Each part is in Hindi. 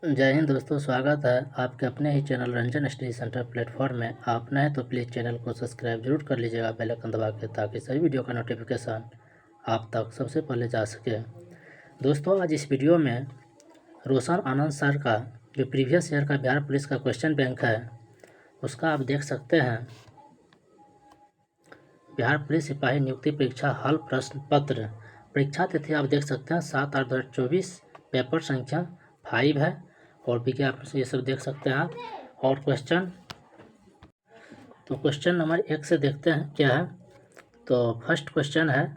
जय हिंद दोस्तों, स्वागत है आपके अपने ही channel Ranjan study centre platform में। आप नए तो प्लीज़ चैनल को सब्सक्राइब जरूर कर लीजिएगा बेल आइकन दबा के, ताकि सभी वीडियो का नोटिफिकेशन आप तक सबसे पहले जा सके। दोस्तों, आज इस वीडियो में रोशन आनंद सर का जो प्रीवियस ईयर का बिहार पुलिस का क्वेश्चन बैंक है उसका आप देख सकते हैं। बिहार पुलिस सिपाही नियुक्ति परीक्षा हल प्रश्न पत्र परीक्षा तिथि आप देख सकते हैं 7/8/24। पेपर संख्या 5 है और विज्ञापन ये सब देख सकते हैं आप। और क्वेश्चन नंबर 1 से देखते हैं क्या है। तो फर्स्ट क्वेश्चन है,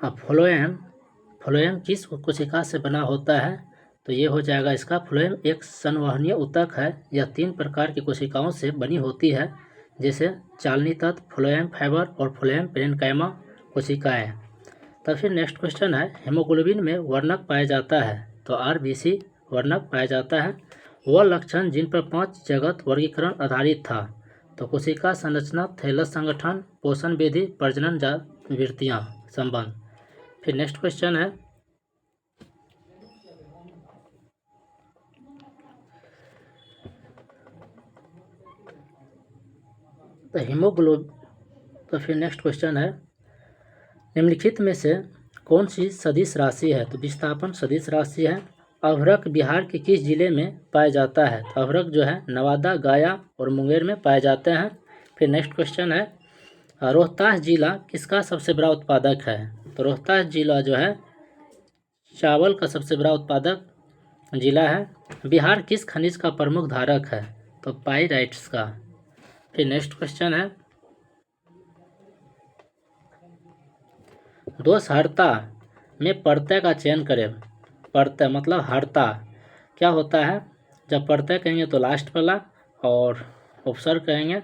फ्लोएम किस कोशिका से बना होता है। तो ये हो जाएगा इसका, फ्लोएम एक संवहनीय ऊतक है। यह 3 प्रकार की कोशिकाओं से बनी होती है, जैसे चालनी तत्व, फ्लोएम फाइबर और फ्लोएम पेरेन्काइमा कोशिकाएं। तो फिर नेक्स्ट क्वेश्चन है, हेमोग्लोबिन में वर्णक पाया जाता है। तो RBC वर्णक पाया जाता है। वह लक्षण जिन पर 5 जगत वर्गीकरण आधारित था। तो कोशिका संरचना, थैलस संगठन, पोषण विधि, प्रजनन वृत्तियाँ संबंध। फिर नेक्स्ट क्वेश्चन है, तो फिर नेक्स्ट क्वेश्चन है, निम्नलिखित में से कौन सी सदिश राशि है। तो विस्थापन सदिश राशि है। अभ्रक बिहार के किस जिले में पाया जाता है। तो अभ्रक जो है नवादा, गया और मुंगेर में पाए जाते हैं। फिर नेक्स्ट क्वेश्चन है, रोहतास जिला किसका सबसे बड़ा उत्पादक है। तो रोहतास जिला जो है चावल का सबसे बड़ा उत्पादक जिला है। बिहार किस खनिज का प्रमुख धारक है। तो पाइराइट्स का। फिर नेक्स्ट क्वेश्चन है, दोषहर्ता में प्रत्यय का चयन करें। प्रत्यय मतलब हर्ता क्या होता है। जब प्रत्यय कहेंगे तो लास्ट वाला, और उपसर्ग कहेंगे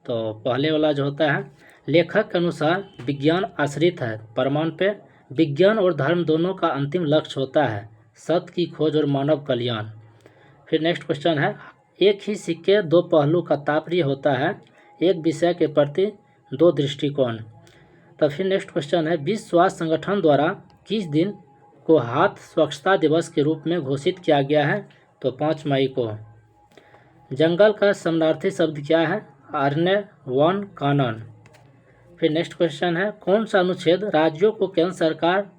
तो पहले वाला जो होता है। लेखक के अनुसार विज्ञान आश्रित है प्रमाण पे। विज्ञान और धर्म दोनों का अंतिम लक्ष्य होता है सत्य की खोज और मानव कल्याण। फिर नेक्स्ट क्वेश्चन है, एक ही सिक्के दो पहलू का तात्पर्य होता है, एक विषय के प्रति 2 दृष्टिकोण। तो फिर नेक्स्ट क्वेश्चन है, विश्व स्वास्थ्य संगठन द्वारा किस दिन को हाथ स्वच्छता दिवस के रूप में घोषित किया गया है। तो 5 मई को। जंगल का समानार्थी शब्द क्या है। अरण्य, वन, कानन। फिर नेक्स्ट क्वेश्चन है, कौन सा अनुच्छेद राज्यों को केंद्र सरकार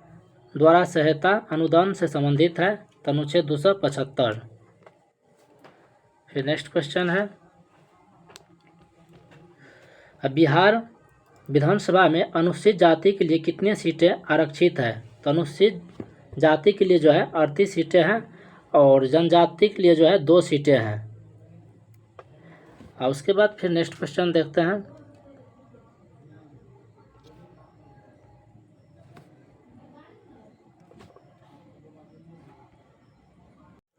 द्वारा सहायता अनुदान से संबंधित है। तो अनुच्छेद 275। फिर नेक्स्ट क्वेश्चन है, बिहार विधानसभा में अनुसूचित जाति के लिए कितनी सीटें आरक्षित है। तो अनुसूचित जाति के लिए जो है 38 सीटें हैं और जनजाति के लिए जो है 2 सीटें हैं। और उसके बाद फिर नेक्स्ट क्वेश्चन देखते हैं,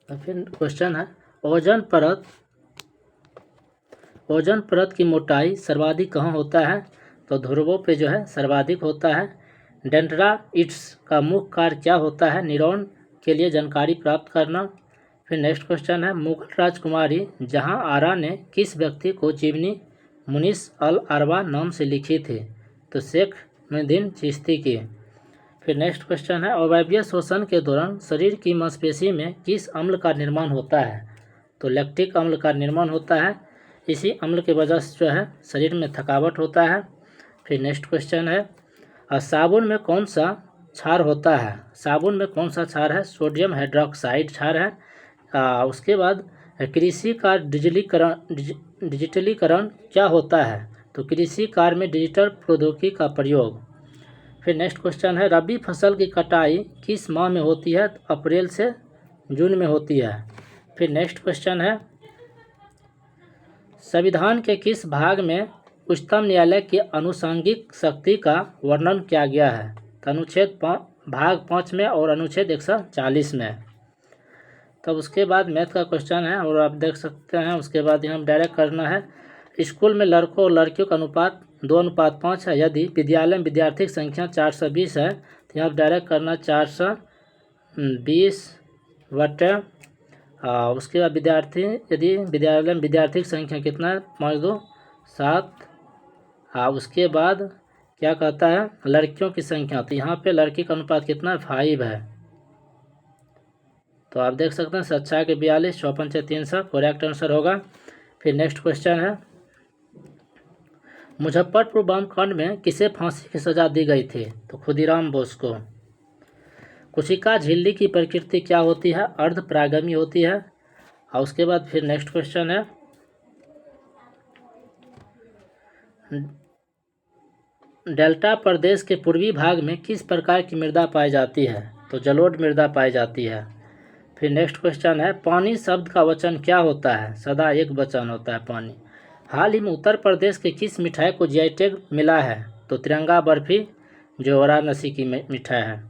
तो फिर क्वेश्चन है, ओजोन परत की मोटाई सर्वाधिक कहाँ होता है। तो ध्रुवों पे जो है सर्वाधिक होता है। डेंड्राइट्स का मुख्य कार्य क्या होता है। न्यूरॉन के लिए जानकारी प्राप्त करना। फिर नेक्स्ट क्वेश्चन है, मुगल राजकुमारी जहां आरा ने किस व्यक्ति को जीवनी मुनिस अल अरबा नाम से लिखी थी। तो शेख मुहिउद्दीन चिश्ती की। फिर नेक्स्ट क्वेश्चन है, अवायवीय शोषण के दौरान शरीर की मांसपेशी में किस अम्ल का निर्माण होता है। तो लैक्टिक अम्ल का निर्माण होता है। इसी अम्ल की वजह से जो है शरीर में थकावट होता है। फिर नेक्स्ट क्वेश्चन है, साबुन में कौन सा क्षार होता है। साबुन में कौन सा क्षार है। सोडियम हाइड्रोक्साइड क्षार है। उसके बाद कृषि का डिजिटलीकरण क्या होता है। तो कृषि कार्य में डिजिटल प्रौद्योगिकी का प्रयोग। फिर नेक्स्ट क्वेश्चन है, रबी फसल की कटाई किस माह में होती है। अप्रैल से जून में होती है। फिर नेक्स्ट क्वेश्चन है, संविधान के किस भाग में उच्चतम न्यायालय की अनुषंगिक शक्ति का वर्णन किया गया है। तो अनुच्छेद भाग 5 में और अनुच्छेद 140 में। तब उसके बाद मैथ का क्वेश्चन है और आप देख सकते हैं। उसके बाद यहाँ डायरेक्ट करना है, स्कूल में लड़कों और लड़कियों का अनुपात 2:5 है। यदि विद्यालय में विद्यार्थी की संख्या 420 है तो यहाँ डायरेक्ट करना 420 उसके बाद विद्यार्थी, यदि विद्यालय में विद्यार्थी की संख्या कितना है 5 2 7। उसके बाद क्या कहता है, लड़कियों की संख्या। तो यहाँ पे लड़की का अनुपात कितना है 5 है। तो आप देख सकते हैं 7 के 42, 54 300 करेक्ट आंसर होगा। फिर नेक्स्ट क्वेश्चन है, मुजफ्फरपुर बम कांड में किसे फांसी की सजा दी गई थी? तो खुदीराम बोस को। कुशिका झिल्ली की प्रकृति क्या होती है? अर्ध परागमी होती है। और उसके बाद फिर नेक्स्ट क्वेश्चन है, डेल्टा प्रदेश के पूर्वी भाग में किस प्रकार की मृदा पाई जाती है? तो जलोढ़ मृदा पाई जाती है। फिर नेक्स्ट क्वेश्चन है, पानी शब्द का वचन क्या होता है? सदा एक वचन होता है पानी। हाल ही में उत्तर प्रदेश के किस मिठाई को जीआई टैग मिला है? तो तिरंगा बर्फी, जो वाराणसी की मिठाई है।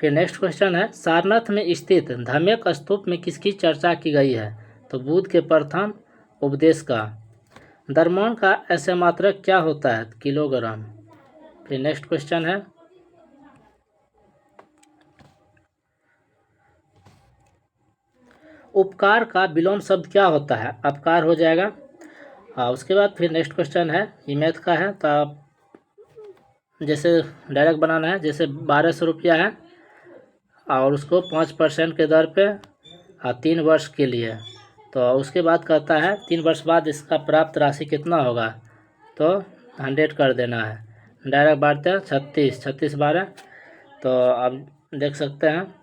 फिर नेक्स्ट क्वेश्चन है, सारनाथ में स्थित धम्यक स्तूप में किसकी चर्चा की गई है? तो बुद्ध के प्रथम उपदेश का। द्रव्यमान का ऐसे मात्रक क्या होता है? किलोग्राम। फिर नेक्स्ट क्वेश्चन है, उपकार का विलोम शब्द क्या होता है? अपकार हो जाएगा। उसके बाद फिर नेक्स्ट क्वेश्चन है, ये मैथ का है, तो आप जैसे डायरेक्ट बनाना है। जैसे 1200 रुपया है और उसको 5% के दर पे 3 वर्ष के लिए, तो उसके बाद कहता है 3 वर्ष बाद इसका प्राप्त राशि कितना होगा? तो 100 कर देना है। डायरेक्ट बांटते हैं 36, 36 12, तो आप देख सकते हैं,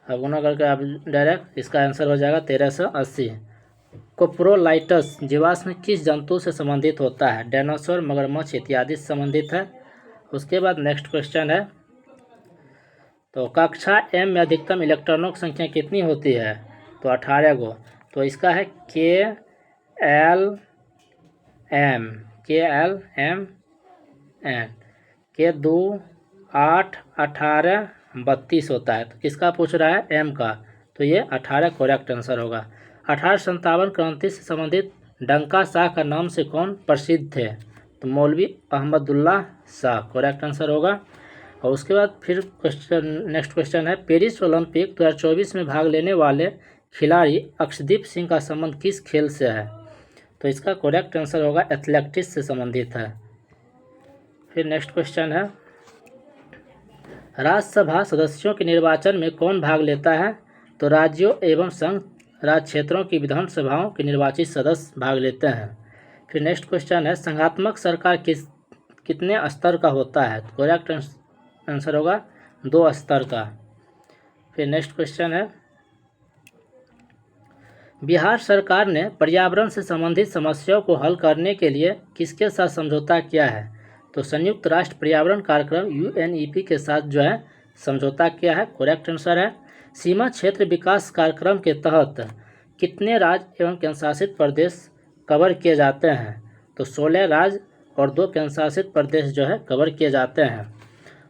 अब गुना करके आप डायरेक्ट इसका आंसर हो जाएगा 1380। कोप्रोलाइटस जीवाश्म किस जंतु से संबंधित होता है? डायनासोर, मगरमच्छ इत्यादि से संबंधित है। उसके बाद नेक्स्ट क्वेश्चन है, तो कक्षा एम में अधिकतम इलेक्ट्रॉनों की संख्या कितनी होती है? तो 18 गो। तो इसका है KLM KLMN के 2 8 18 32 होता है। तो किसका पूछ रहा है? एम का। तो ये 18 करेक्ट आंसर होगा। 1857 क्रांति से संबंधित डंका शाह का नाम से कौन प्रसिद्ध थे? तो मौलवी अहमदुल्ला शाह करेक्ट आंसर होगा। और उसके बाद फिर नेक्स्ट क्वेश्चन है, पेरिस ओलंपिक 2024 में भाग लेने वाले खिलाड़ी अक्षदीप सिंह का संबंध किस खेल से है? तो इसका करेक्ट आंसर होगा एथलेटिक्स से संबंधित है। फिर नेक्स्ट क्वेश्चन है, राज्यसभा सदस्यों के निर्वाचन में कौन भाग लेता है? तो राज्यों एवं संघ राज्य क्षेत्रों की विधानसभाओं के निर्वाचित सदस्य भाग लेते हैं। फिर नेक्स्ट क्वेश्चन है, संघात्मक सरकार कितने स्तर का होता है? तो करेक्ट आंसर होगा 2 स्तर का। फिर नेक्स्ट क्वेश्चन है, बिहार सरकार ने पर्यावरण से संबंधित समस्याओं को हल करने के लिए किसके साथ समझौता किया है? तो संयुक्त राष्ट्र पर्यावरण कार्यक्रम UNEP के साथ जो है समझौता किया है, करेक्ट आंसर है। सीमा क्षेत्र विकास कार्यक्रम के तहत कितने राज्य एवं केंद्रशासित प्रदेश कवर किए जाते हैं? तो 16 राज्य और 2 केंद्रशासित प्रदेश जो है कवर किए जाते हैं।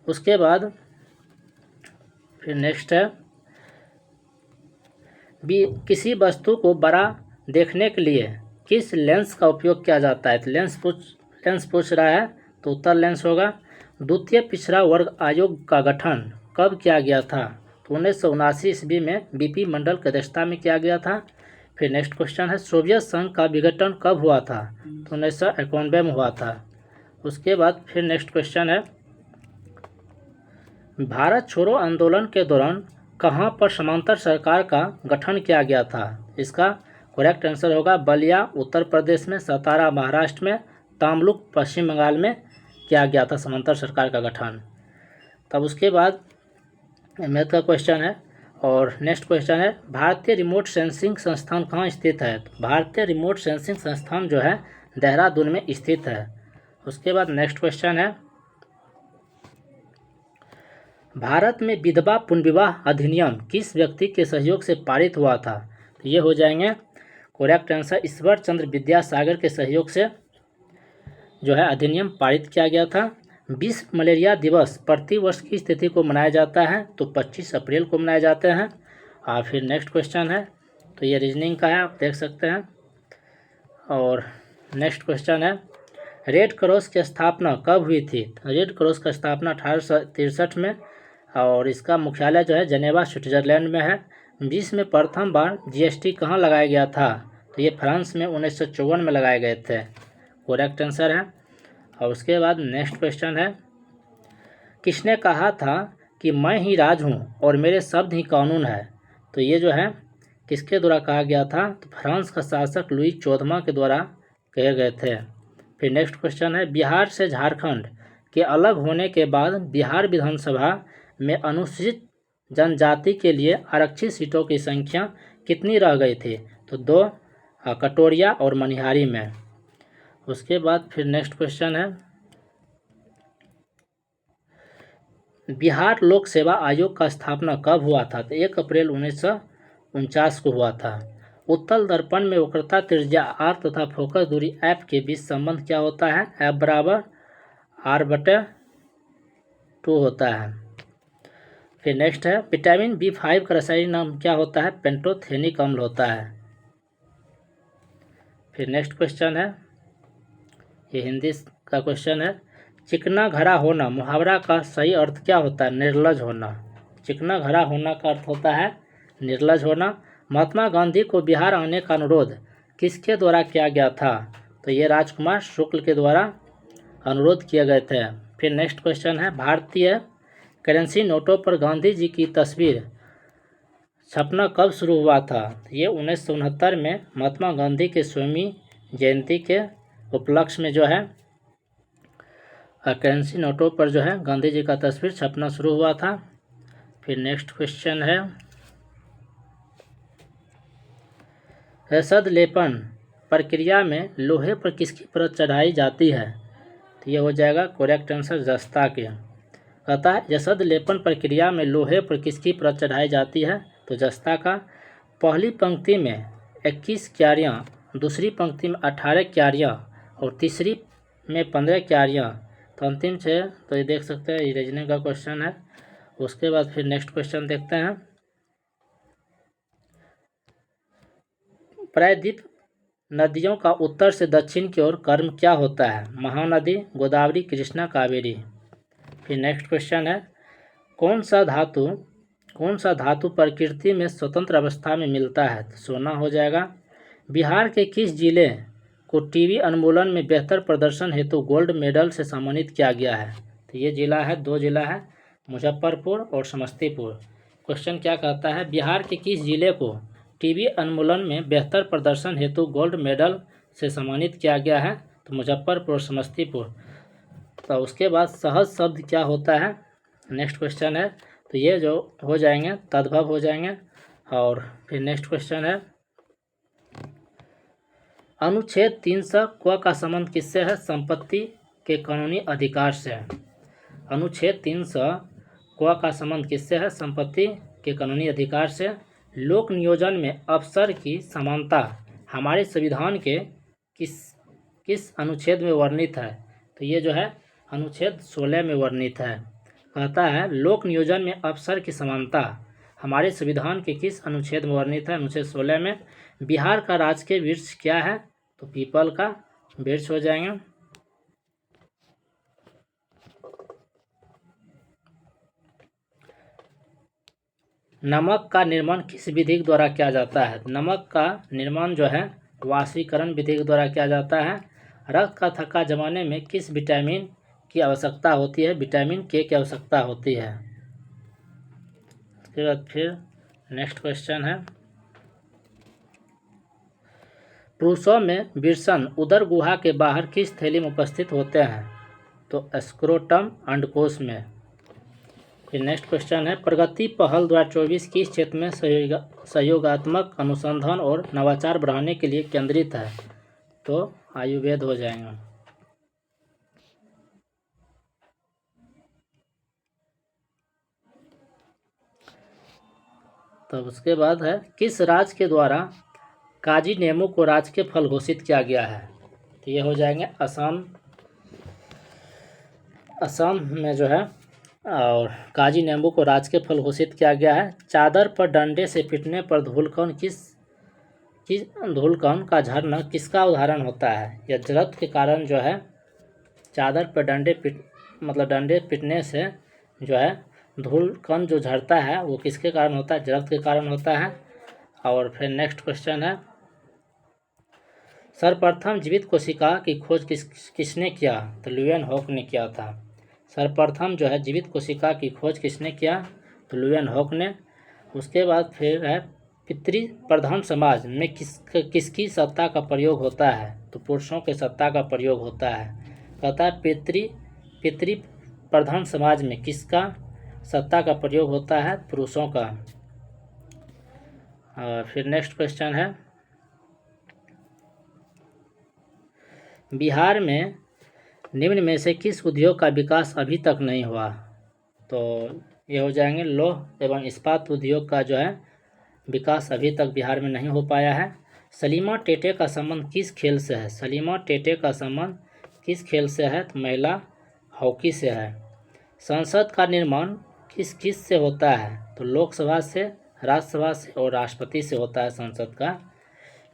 उसके बाद फिर नेक्स्ट है, किसी वस्तु को बड़ा देखने के लिए किस लेंस का उपयोग किया जाता है? तो लेंस पूछ रहा है, तो उत्तर लेंस होगा। द्वितीय पिछड़ा वर्ग आयोग का गठन कब किया गया था? तो 1979 ईस्वी में BP मंडल की अध्यक्षता में किया गया था। फिर नेक्स्ट क्वेश्चन है, सोवियत संघ का विघटन कब हुआ था? तो 1991 में हुआ था। उसके बाद फिर नेक्स्ट क्वेश्चन है, भारत छोड़ो आंदोलन के दौरान कहाँ पर समांतर सरकार का गठन किया गया था? इसका करेक्ट आंसर होगा बलिया उत्तर प्रदेश में, सतारा महाराष्ट्र में, तमलुक पश्चिम बंगाल में किया गया था समांतर सरकार का गठन। तब उसके बाद मैथ का क्वेश्चन है, और नेक्स्ट क्वेश्चन है, भारतीय रिमोट सेंसिंग संस्थान कहाँ स्थित है? तो भारतीय रिमोट सेंसिंग संस्थान जो है देहरादून में स्थित है। उसके बाद नेक्स्ट क्वेश्चन है, भारत में विधवा पुनर्विवाह अधिनियम किस व्यक्ति के सहयोग से पारित हुआ था? तो ये हो जाएंगे करेक्ट आंसर ईश्वर चंद्र विद्यासागर के सहयोग से जो है अधिनियम पारित किया गया था। विश्व मलेरिया दिवस प्रतिवर्ष की तिथि को मनाया जाता है? तो 25 अप्रैल को मनाए जाते हैं। और फिर नेक्स्ट क्वेश्चन है, तो ये रीजनिंग का है, आप देख सकते हैं। और नेक्स्ट क्वेश्चन है, रेड क्रॉस की स्थापना कब हुई थी? रेड क्रॉस का स्थापना 1863 में, और इसका मुख्यालय जो है जनेवा स्विट्जरलैंड में है। विश्व में प्रथम बार GST कहाँ लगाया गया था? तो ये फ्रांस में 1954 में लगाए गए थे, करेक्ट आंसर है। और उसके बाद नेक्स्ट क्वेश्चन है, किसने कहा था कि मैं ही राज हूँ और मेरे शब्द ही कानून है? तो ये जो है किसके द्वारा कहा गया था, तो फ्रांस का शासक लुई 14वां के द्वारा कहे गए थे। फिर नेक्स्ट क्वेश्चन है, बिहार से झारखंड के अलग होने के बाद बिहार विधानसभा में अनुसूचित जनजाति के लिए आरक्षित सीटों की संख्या कितनी रह गई थी, तो 2 कटोरिया और मनिहारी में। उसके बाद फिर नेक्स्ट क्वेश्चन है, बिहार लोक सेवा आयोग का स्थापना कब हुआ था, तो 1 अप्रैल 1949 को हुआ था। उत्तल दर्पण में वक्रता त्रिज्या r तथा फोकस दूरी f के बीच संबंध क्या होता है, f बराबर r/2 होता है। फिर नेक्स्ट है, विटामिन B5 का रासायनिक नाम क्या होता है, पेंटोथेनिक अम्ल होता है। फिर नेक्स्ट क्वेश्चन है, ये हिंदी का क्वेश्चन है, चिकना घरा होना मुहावरा का सही अर्थ क्या होता है, निर्लज होना। चिकना घरा होना का अर्थ होता है निर्लज होना। महात्मा गांधी को बिहार आने का अनुरोध किसके द्वारा किया गया था, तो ये राजकुमार शुक्ल के द्वारा अनुरोध किए गए थे। फिर नेक्स्ट क्वेश्चन है, भारतीय करेंसी नोटों पर गांधी जी की तस्वीर छपना कब शुरू हुआ था, ये 1969 में महात्मा गांधी के 100वीं जयंती के उपलक्ष्य में जो है करेंसी नोटों पर जो है गांधी जी का तस्वीर छपना शुरू हुआ था। फिर नेक्स्ट क्वेश्चन है, रसद लेपन प्रक्रिया में लोहे पर किसकी परत चढ़ाई जाती है, तो ये हो जाएगा करेक्ट आंसर जस्ता के। कहता है रसद लेपन प्रक्रिया में लोहे पर किसकी परत चढ़ाई जाती है, तो जस्ता का। पहली पंक्ति में 21 क्यारियाँ, दूसरी पंक्ति में 18 क्यारियाँ और तीसरी में 15 क्यारियाँ, तो अंतिम 6, तो ये देख सकते हैं ये रीजनिंग का क्वेश्चन है। उसके बाद फिर नेक्स्ट क्वेश्चन देखते हैं, प्रायद्वीप नदियों का उत्तर से दक्षिण की ओर क्रम क्या होता है, महानदी, गोदावरी, कृष्णा, कावेरी। फिर नेक्स्ट क्वेश्चन है, कौन सा धातु प्रकृति में स्वतंत्र अवस्था में मिलता है, तो सोना हो जाएगा। बिहार के किस जिले को टीवी उन्मूलन में बेहतर प्रदर्शन हेतु गोल्ड मेडल से सम्मानित किया गया है, तो ये जिला है, 2 जिला है, मुजफ्फरपुर और समस्तीपुर। क्वेश्चन क्या कहता है, बिहार के किस जिले को टीवी उन्मूलन में बेहतर प्रदर्शन हेतु गोल्ड मेडल से सम्मानित किया गया है, तो मुजफ्फरपुर और समस्तीपुर। तो उसके बाद सहज शब्द क्या होता है, नेक्स्ट क्वेश्चन है, तो ये जो हो जाएंगे तद्भव हो जाएंगे। और फिर नेक्स्ट क्वेश्चन है, अनुच्छेद 300 क का संबंध किससे है, संपत्ति के कानूनी अधिकार से। अनुच्छेद 300 क का संबंध किससे है, संपत्ति के कानूनी अधिकार से। लोक नियोजन में अफसर की समानता हमारे संविधान के किस अनुच्छेद में वर्णित है, तो ये जो है अनुच्छेद 16 में वर्णित है। कहता है लोक नियोजन में अफसर की समानता हमारे संविधान के किस अनुच्छेद में वर्णित है, अनुच्छेद 16 में। बिहार का राजकीय वृक्ष क्या है, तो पीपल का वृक्ष हो जाएंगे। नमक का निर्माण किस विधि के द्वारा किया जाता है, नमक का निर्माण जो है वाष्पीकरण विधि के द्वारा किया जाता है। रक्त का थक्का जमाने में किस विटामिन की आवश्यकता होती है, विटामिन के की आवश्यकता होती है। उसके बाद फिर नेक्स्ट क्वेश्चन है, पुरुषों में वृषण उदर गुहा के बाहर किस थैली में उपस्थित होते हैं, तो स्क्रोटम अंडकोश में। फिर नेक्स्ट क्वेश्चन है, प्रगति पहल 2024 किस क्षेत्र में सहयोगात्मक अनुसंधान और नवाचार बढ़ाने के लिए केंद्रित है, तो आयुर्वेद हो जाएगा। तब उसके बाद है, किस राज्य के द्वारा काजी नेमू को राजकीय फल घोषित किया गया है, तो ये हो जाएंगे असम में जो है, और काजी नींबू को राजकीय फल घोषित किया गया है। चादर पर डंडे से पीटने पर धूलकण धूलकण का झरना किसका उदाहरण होता है, या जरत के कारण जो है चादर पर डंडे पीटने से जो है धूलकण जो झड़ता है वो किसके कारण होता है, जरत के कारण होता है। और फिर नेक्स्ट क्वेश्चन है, सर्वप्रथम जीवित कोशिका की खोज किसने किया, तो ल्यूएनहॉक ने किया था। सर्वप्रथम जो है जीवित कोशिका की खोज किसने किया, तो ल्यूएनहॉक ने। उसके बाद फिर है पितृ प्रधान समाज में किसकी सत्ता का प्रयोग होता है, तो पुरुषों के सत्ता का प्रयोग होता है। कहता है पितृ प्रधान समाज में किसका सत्ता का प्रयोग होता है, पुरुषों का। फिर नेक्स्ट क्वेश्चन है, बिहार में निम्न में से किस उद्योग का विकास अभी तक नहीं हुआ, तो ये हो जाएंगे लौह एवं इस्पात उद्योग का जो है विकास अभी तक बिहार में नहीं हो पाया है। सलीमा टेटे का संबंध किस खेल से है, सलीमा टेटे का संबंध किस खेल से है, तो महिला हॉकी से है। संसद का निर्माण किस किस से होता है, तो लोकसभा से, राज्यसभा से और राष्ट्रपति से होता है संसद का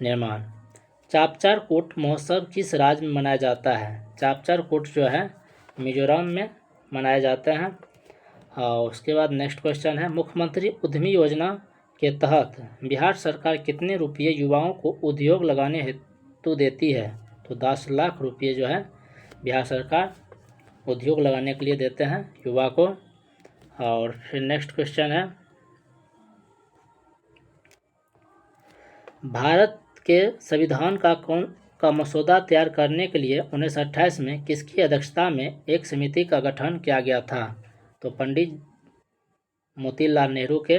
निर्माण। चापचार कोट महोत्सव किस राज्य में मनाया जाता है, चापचार कोट जो है मिजोरम में मनाए जाते हैं। और उसके बाद नेक्स्ट क्वेश्चन है, मुख्यमंत्री उद्यमी योजना के तहत बिहार सरकार कितने रुपये युवाओं को उद्योग लगाने हेतु देती है, तो 10 लाख रुपये जो है बिहार सरकार उद्योग लगाने के लिए देते हैं युवा को। और फिर नेक्स्ट क्वेश्चन है, भारत के संविधान का मसौदा तैयार करने के लिए 1928 में किसकी अध्यक्षता में एक समिति का गठन किया गया था, तो पंडित मोतीलाल नेहरू के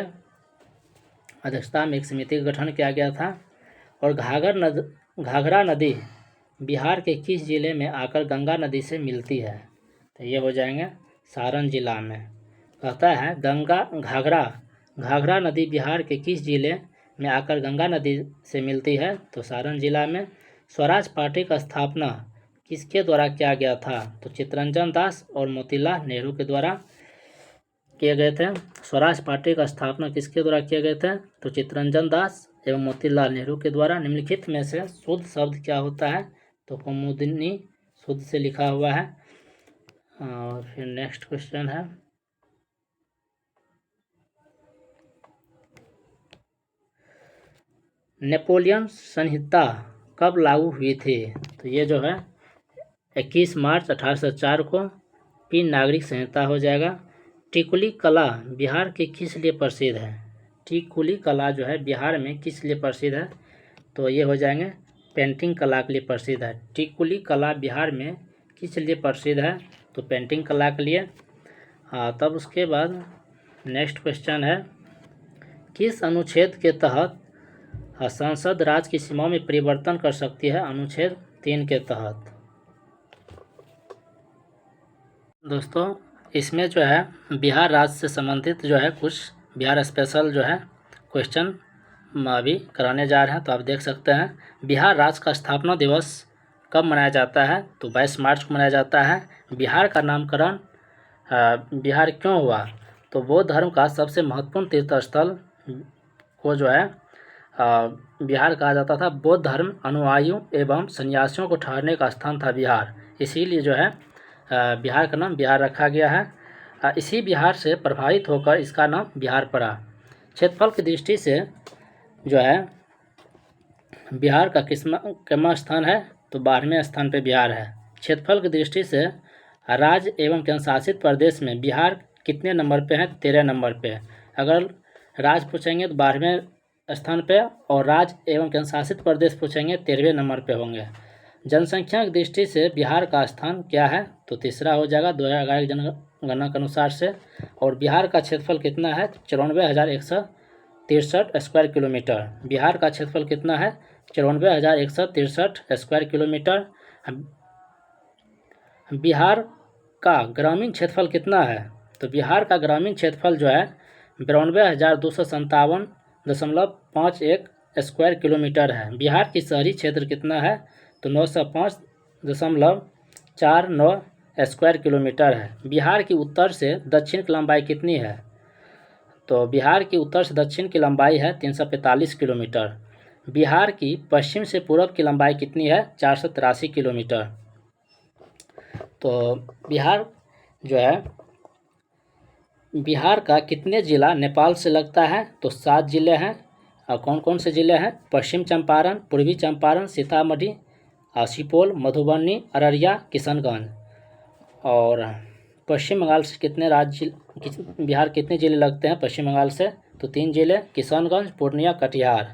अध्यक्षता में एक समिति का गठन किया गया था। और घाघरा नदी बिहार के किस जिले में आकर गंगा नदी से मिलती है, तो ये हो जाएंगे सारण जिला में। कहता है घाघरा नदी बिहार के किस जिले में आकर गंगा नदी से मिलती है, तो सारण जिला में। स्वराज पार्टी का स्थापना किसके द्वारा किया गया था, तो चित्तरंजन दास और मोतीलाल नेहरू के द्वारा किए गए थे। स्वराज पार्टी का स्थापना किसके द्वारा किए गए थे, तो चित्तरंजन दास एवं मोतीलाल नेहरू के द्वारा। निम्नलिखित में से शुद्ध शब्द क्या होता है, तो कुमुदिनी शुद्ध से लिखा हुआ है। और फिर नेक्स्ट क्वेश्चन है, नेपोलियन संहिता कब लागू हुई थी, तो ये जो है 21 मार्च 1804 को पी नागरिक संहिता हो जाएगा। टिकुली कला बिहार के किस लिए प्रसिद्ध है, टिकुली कला जो है बिहार में किस लिए प्रसिद्ध है, तो ये हो जाएंगे पेंटिंग कला के लिए प्रसिद्ध है। टिकुली कला बिहार में किस लिए प्रसिद्ध है, तो पेंटिंग कला के लिए। तब उसके बाद नेक्स्ट क्वेश्चन है, किस अनुच्छेद के तहत संसद राज्य की सीमाओं में परिवर्तन कर सकती है, अनुच्छेद 3 के तहत। दोस्तों इसमें जो है बिहार राज्य से संबंधित जो है कुछ बिहार स्पेशल जो है क्वेश्चन अभी कराने जा रहे हैं, तो आप देख सकते हैं। बिहार राज्य का स्थापना दिवस कब मनाया जाता है, तो 22 मार्च को मनाया जाता है। बिहार का नामकरण बिहार क्यों हुआ, तो बौद्ध धर्म का सबसे महत्वपूर्ण तीर्थ स्थल को जो है बिहार कहा जाता था। बौद्ध धर्म अनुयायियों एवं सन्यासियों को ठहरने का स्थान था बिहार, इसीलिए जो है बिहार का नाम बिहार रखा गया है। इसी बिहार से प्रभावित होकर इसका नाम बिहार पड़ा। क्षेत्रफल की दृष्टि से जो है बिहार का किसवां स्थान है, तो 12वें स्थान पे बिहार है। क्षेत्रफल की दृष्टि से राज्य एवं केंद्र शासित प्रदेश में बिहार कितने नंबर पे है, 13 नंबर पे। अगर राज्य पूछेंगे तो 12वें स्थान पे, और राज्य एवं केंद्र शासित प्रदेश पूछेंगे 13वें नंबर पे होंगे। जनसंख्या की दृष्टि से बिहार का स्थान क्या है, तो तीसरा हो जाएगा 2011 की जनगणना के अनुसार से। और बिहार का क्षेत्रफल कितना है, 94,163 स्क्वायर किलोमीटर। बिहार का क्षेत्रफल कितना है, 94,163 स्क्वायर किलोमीटर। बिहार का ग्रामीण क्षेत्रफल कितना है, तो बिहार का ग्रामीण क्षेत्रफल जो है 92,257.51 स्क्वायर किलोमीटर है। बिहार की शहरी क्षेत्र कितना है, तो 905.49 स्क्वायर किलोमीटर है। बिहार की उत्तर से दक्षिण की लंबाई कितनी है, तो बिहार की उत्तर से दक्षिण की लंबाई है 345 किलोमीटर। बिहार की पश्चिम से पूर्व की लंबाई कितनी है, 483 किलोमीटर। तो बिहार जो है बिहार का कितने ज़िला नेपाल से लगता है, तो 7 ज़िले हैं। और कौन कौन से ज़िले हैं, पश्चिम चंपारण, पूर्वी चंपारण, सीतामढ़ी, सुपौल, मधुबनी, अररिया, किशनगंज। और पश्चिम बंगाल से कितने बिहार कितने ज़िले लगते हैं पश्चिम बंगाल से, तो 3 जिले किशनगंज, पूर्णिया, कटिहार।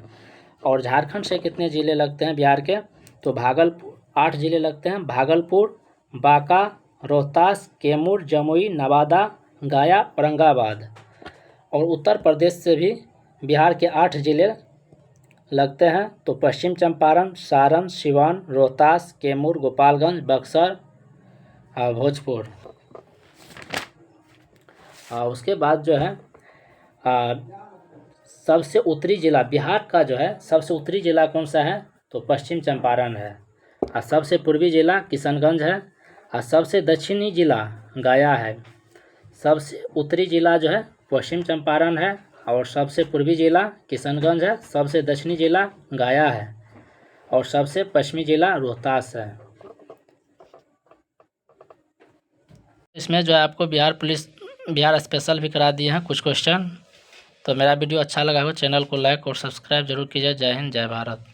और झारखंड से कितने ज़िले लगते हैं बिहार के, तो भागलपुर 8 ज़िले लगते हैं, भागलपुर, बांका, रोहतास, कैमूर, जमुई, नवादा, गया, औरंगाबाद। और उत्तर प्रदेश से भी बिहार के 8 ज़िले लगते हैं, तो पश्चिम चंपारण, सारण, सिवान, रोहतास, कैमूर, गोपालगंज, बक्सर, भोजपुर। उसके बाद जो है सबसे उत्तरी ज़िला बिहार का जो है सबसे उत्तरी ज़िला कौन सा है, तो पश्चिम चंपारण है। और सबसे पूर्वी ज़िला किशनगंज है। और सबसे दक्षिणी ज़िला गया है। सबसे उत्तरी ज़िला जो है पश्चिम चंपारण है, और सबसे पूर्वी ज़िला किशनगंज है, सबसे दक्षिणी ज़िला गया है, और सबसे पश्चिमी ज़िला रोहतास है। इसमें जो है आपको बिहार स्पेशल भी करा दिए हैं कुछ क्वेश्चन। तो मेरा वीडियो अच्छा लगा हो चैनल को लाइक और सब्सक्राइब जरूर कीजिए। जय हिंद, जय भारत।